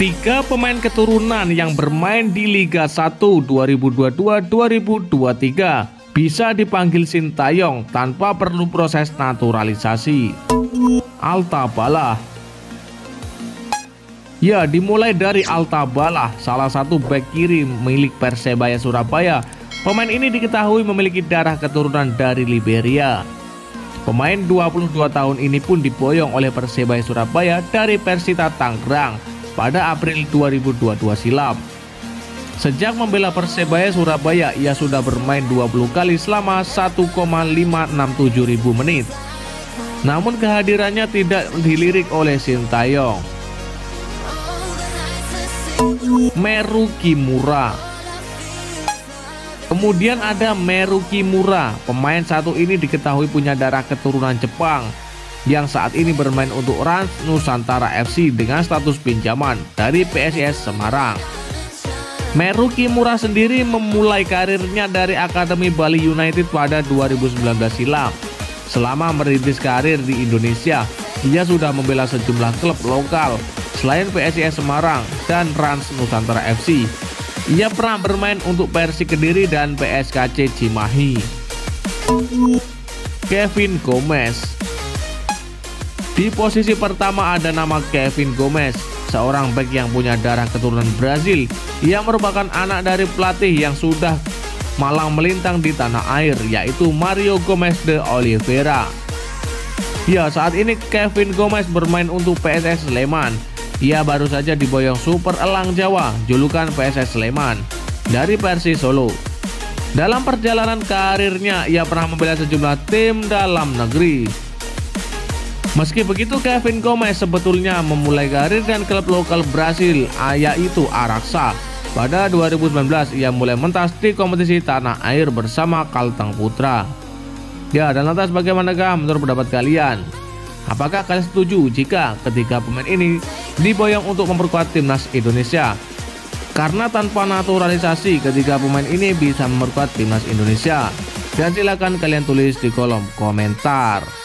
Tiga pemain keturunan yang bermain di Liga 1 2022-2023 bisa dipanggil Sintayong tanpa perlu proses naturalisasi. Altabalah. Ya, dimulai dari Altabalah, salah satu bek kiri milik Persebaya Surabaya. Pemain ini diketahui memiliki darah keturunan dari Liberia. Pemain 22 tahun ini pun diboyong oleh Persebaya Surabaya dari Persita Tangerang pada April 2022 silam. Sejak membela Persebaya Surabaya, ia sudah bermain 20 kali selama 1,567 ribu menit. Namun kehadirannya tidak dilirik oleh Sintayong. Meru Kimura. Kemudian ada Meru Kimura. Pemain satu ini diketahui punya darah keturunan Jepang yang saat ini bermain untuk Rans Nusantara FC dengan status pinjaman dari PSIS Semarang. Meru Kimura sendiri memulai karirnya dari Akademi Bali United pada 2019 silam. Selama merintis karir di Indonesia, ia sudah membela sejumlah klub lokal selain PSIS Semarang dan Rans Nusantara FC. Ia pernah bermain untuk Persik Kediri dan PSKC Cimahi. Kevin Gomez. Di posisi pertama ada nama Kevin Gomez, seorang bek yang punya darah keturunan Brazil. Ia merupakan anak dari pelatih yang sudah malang melintang di tanah air, yaitu Mario Gomes de Oliveira. Ya, saat ini Kevin Gomez bermain untuk PSS Sleman. Ia baru saja diboyong Super Elang Jawa, julukan PSS Sleman, dari Persis Solo. Dalam perjalanan karirnya, ia pernah membela sejumlah tim dalam negeri. Meski begitu, Kevin Gomez sebetulnya memulai karir dengan klub lokal Brasil, yaitu Araksa. Pada 2019, ia mulai mentas di kompetisi tanah air bersama Kalteng Putra. Ya, dan lantas bagaimanakah menurut pendapat kalian? Apakah kalian setuju jika ketiga pemain ini diboyong untuk memperkuat timnas Indonesia? Karena tanpa naturalisasi, ketiga pemain ini bisa memperkuat timnas Indonesia. Dan silakan kalian tulis di kolom komentar.